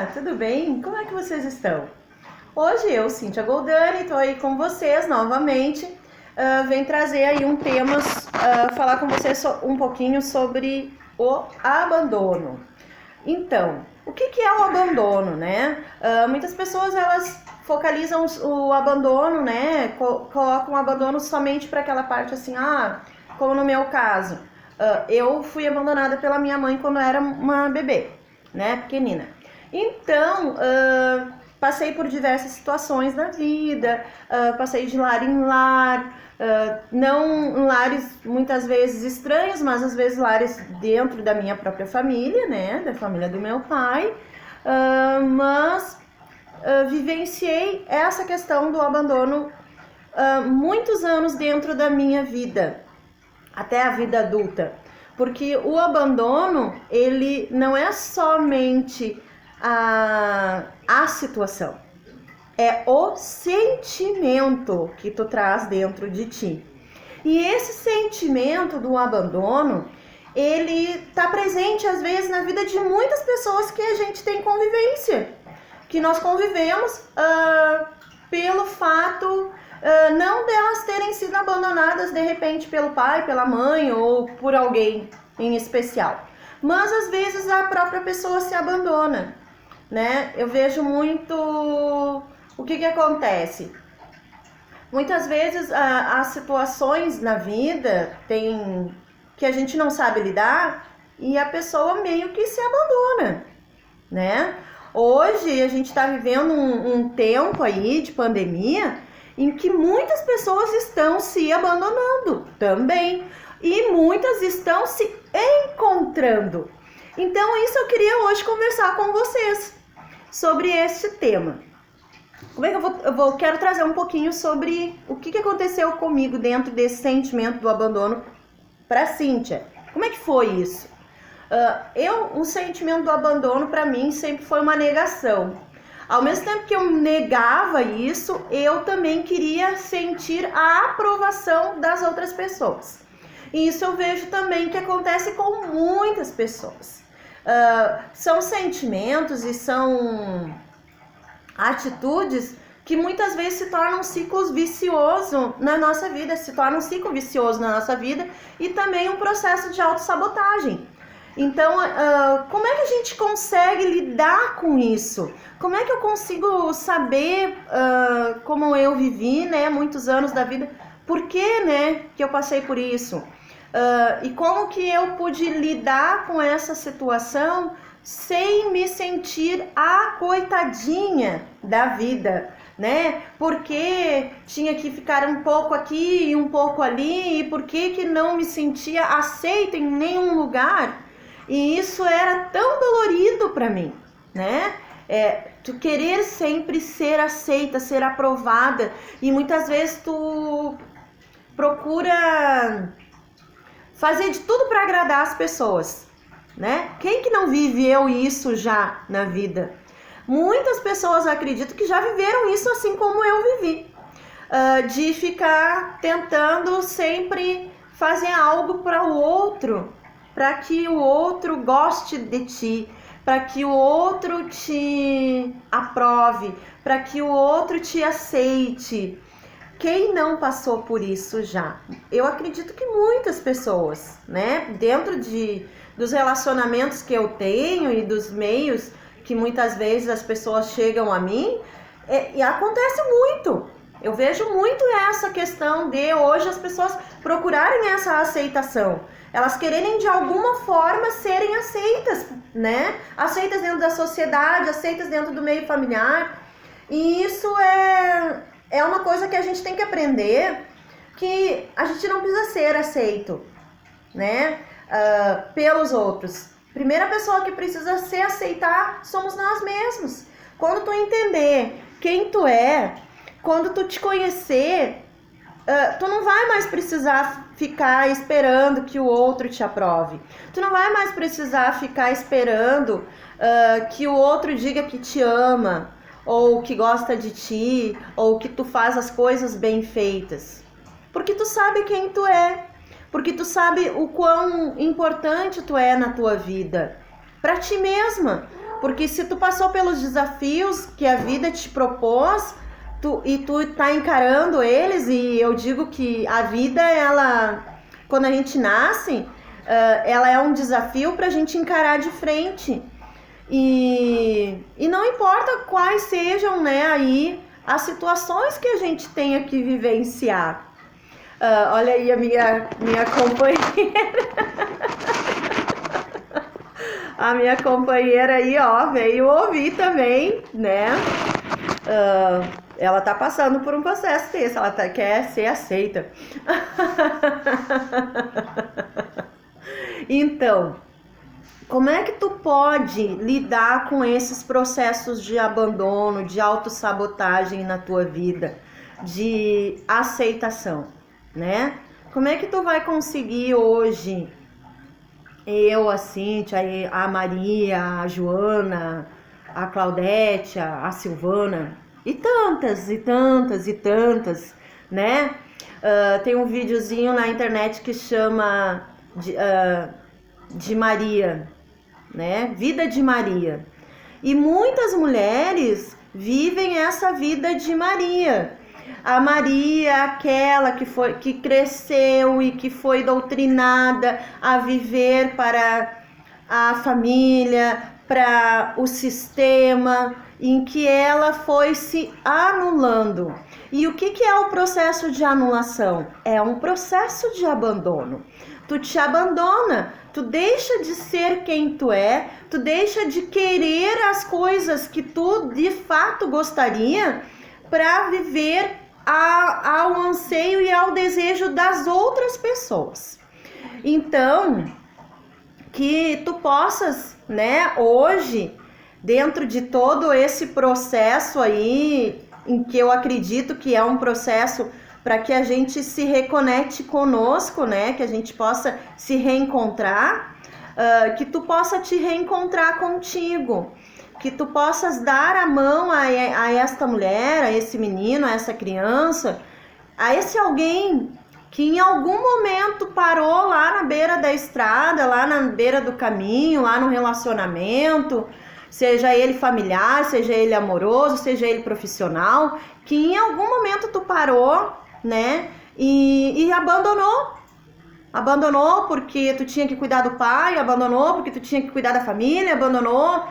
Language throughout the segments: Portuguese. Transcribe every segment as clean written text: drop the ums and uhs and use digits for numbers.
Olá, tudo bem? Como é que vocês estão? Hoje eu, Cíntia Goldani, estou aí com vocês novamente. Venho trazer aí um tema, falar com vocês um pouquinho sobre o abandono. Então, o que é o abandono, né? Muitas pessoas elas focalizam o abandono, né? Colocam o abandono somente para aquela parte assim, como no meu caso. Eu fui abandonada pela minha mãe quando eu era uma bebê, né? Pequenina. Então, passei por diversas situações na vida, passei de lar em lar, não lares muitas vezes estranhos, mas às vezes lares dentro da minha própria família, né, da família do meu pai, mas vivenciei essa questão do abandono muitos anos dentro da minha vida, até a vida adulta, porque o abandono, ele não é somente a situação, é o sentimento que tu traz dentro de ti. E esse sentimento do abandono, ele tá presente às vezes na vida de muitas pessoas que a gente tem convivência, que nós convivemos pelo fato não delas terem sido abandonadas de repente pelo pai, pela mãe ou por alguém em especial, mas às vezes a própria pessoa se abandona, né? Eu vejo muito o que acontece. Muitas vezes as situações na vida tem que a gente não sabe lidar e a pessoa meio que se abandona, né? Hoje a gente está vivendo um tempo aí de pandemia em que muitas pessoas estão se abandonando também e muitas estão se encontrando. Então isso eu queria hoje conversar com vocês sobre esse tema. Como é que eu quero trazer um pouquinho sobre o que aconteceu comigo dentro desse sentimento do abandono para Cíntia. Como é que foi isso? O sentimento do abandono para mim sempre foi uma negação. Ao mesmo tempo que eu negava isso, eu também queria sentir a aprovação das outras pessoas. E isso eu vejo também que acontece com muitas pessoas. São sentimentos e são atitudes que muitas vezes se tornam ciclos viciosos na nossa vida, e também um processo de autossabotagem. Então, como é que a gente consegue lidar com isso? Como é que eu consigo saber como eu vivi, né, muitos anos da vida, por que, né, que eu passei por isso? E como que eu pude lidar com essa situação sem me sentir a coitadinha da vida, né? Porque tinha que ficar um pouco aqui e um pouco ali, e por que não me sentia aceita em nenhum lugar? E isso era tão dolorido para mim, né? Tu querer sempre ser aceita, ser aprovada, e muitas vezes tu procura fazer de tudo para agradar as pessoas, né? Quem que não viveu isso já na vida? Muitas pessoas acreditam que já viveram isso assim como eu vivi, de ficar tentando sempre fazer algo para o outro, para que o outro goste de ti, para que o outro te aprove, para que o outro te aceite. Quem não passou por isso já? Eu acredito que muitas pessoas, né? Dentro dos relacionamentos que eu tenho e dos meios que muitas vezes as pessoas chegam a mim, e acontece muito. Eu vejo muito essa questão de hoje as pessoas procurarem essa aceitação. Elas quererem de alguma forma serem aceitas, né? Aceitas dentro da sociedade, aceitas dentro do meio familiar. E isso é uma coisa que a gente tem que aprender, que a gente não precisa ser aceito, né? Pelos outros. Primeira pessoa que precisa se aceitar somos nós mesmos. Quando tu entender quem tu é, quando tu te conhecer, tu não vai mais precisar ficar esperando que o outro te aprove. Tu não vai mais precisar ficar esperando que o outro diga que te ama, ou que gosta de ti, ou que tu faz as coisas bem feitas. Porque tu sabe quem tu é, porque tu sabe o quão importante tu é na tua vida, para ti mesma, porque se tu passou pelos desafios que a vida te propôs, tu tá encarando eles, e eu digo que a vida, ela, quando a gente nasce, ela é um desafio pra gente encarar de frente. E não importa quais sejam, né, aí as situações que a gente tenha que vivenciar. Olha aí a minha companheira. A minha companheira aí, ó, veio ouvir também, né? Ela tá passando por um processo desse, ela quer ser aceita. Então, como é que tu pode lidar com esses processos de abandono, de autossabotagem na tua vida, de aceitação, né? Como é que tu vai conseguir hoje, eu, a Cíntia, a Maria, a Joana, a Claudete, a Silvana, e tantas, e tantas, e tantas, né? Tem um videozinho na internet que chama de Maria, né? Vida de Maria. E muitas mulheres vivem essa vida de Maria. A Maria, aquela que cresceu e que foi doutrinada a viver para a família, para o sistema, em que ela foi se anulando. E o que é o processo de anulação? É um processo de abandono. Tu te abandona, tu deixa de ser quem tu é, tu deixa de querer as coisas que tu de fato gostaria para viver ao anseio e ao desejo das outras pessoas. Então, que tu possas, né, hoje, dentro de todo esse processo aí, em que eu acredito que é um processo para que a gente se reconecte conosco, né, que a gente possa se reencontrar, que tu possa te reencontrar contigo, que tu possas dar a mão a esta mulher, a esse menino, a essa criança, a esse alguém que em algum momento parou lá na beira da estrada, lá na beira do caminho, lá no relacionamento, seja ele familiar, seja ele amoroso, seja ele profissional, que em algum momento tu parou, né, e abandonou porque tu tinha que cuidar do pai, abandonou porque tu tinha que cuidar da família, abandonou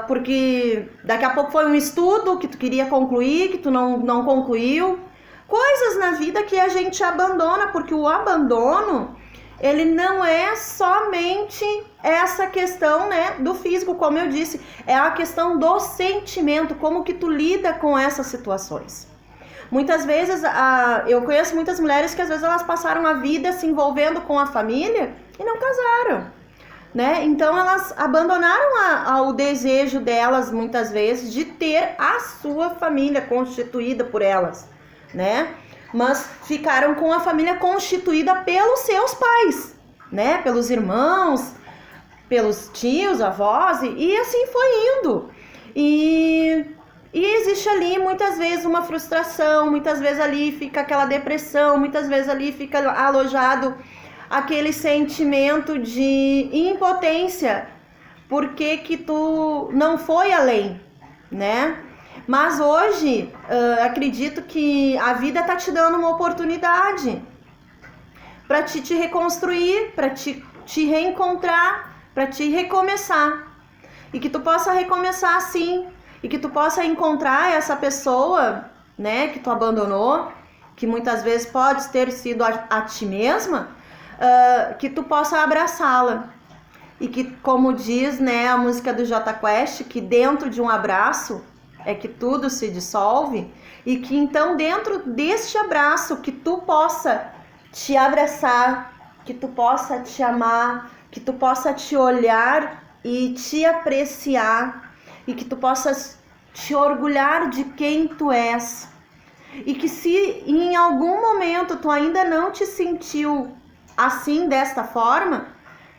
porque daqui a pouco foi um estudo que tu queria concluir, que tu não concluiu. Coisas na vida que a gente abandona, porque o abandono, ele não é somente essa questão, né, do físico, como eu disse, é a questão do sentimento, como que tu lida com essas situações. Muitas vezes, eu conheço muitas mulheres que às vezes elas passaram a vida se envolvendo com a família e não casaram, né? Então elas abandonaram o desejo delas, muitas vezes, de ter a sua família constituída por elas, né? Mas ficaram com a família constituída pelos seus pais, né? Pelos irmãos, pelos tios, avós, e assim foi indo. E existe ali muitas vezes uma frustração, muitas vezes ali fica aquela depressão, muitas vezes ali fica alojado aquele sentimento de impotência, porque que tu não foi além, né? Mas hoje, acredito que a vida tá te dando uma oportunidade para te reconstruir, para te reencontrar, para te recomeçar. E que tu possa recomeçar assim, e que tu possa encontrar essa pessoa, né, que tu abandonou, que muitas vezes pode ter sido a ti mesma, que tu possa abraçá-la. E que, como diz, né, a música do Jota Quest, que dentro de um abraço é que tudo se dissolve, e que então dentro deste abraço que tu possa te abraçar, que tu possa te amar, que tu possa te olhar e te apreciar, e que tu possas te orgulhar de quem tu és. E que se em algum momento tu ainda não te sentiu assim, desta forma,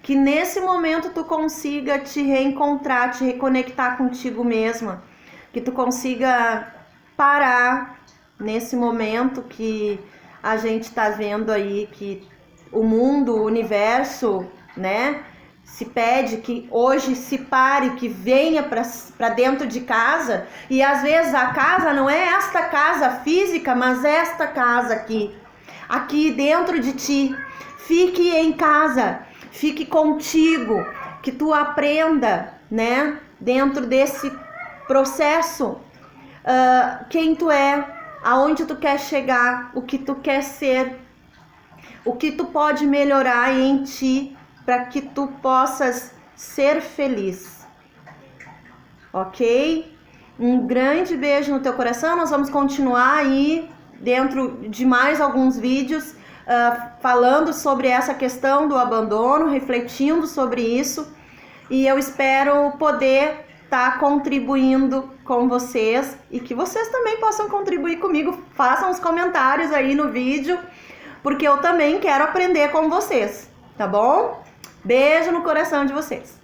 que nesse momento tu consiga te reencontrar, te reconectar contigo mesma, que tu consiga parar nesse momento que a gente tá vendo aí, que o mundo, o universo, né, se pede que hoje se pare, que venha para dentro de casa, e às vezes a casa não é esta casa física, mas esta casa aqui dentro de ti. Fique em casa, fique contigo, que tu aprenda, né, dentro desse processo, quem tu é, aonde tu quer chegar, o que tu quer ser, o que tu pode melhorar em ti, para que tu possas ser feliz, ok? Um grande beijo no teu coração. Nós vamos continuar aí dentro de mais alguns vídeos falando sobre essa questão do abandono, refletindo sobre isso, e eu espero poder estar contribuindo com vocês e que vocês também possam contribuir comigo. Façam os comentários aí no vídeo, porque eu também quero aprender com vocês, tá bom? Beijo no coração de vocês.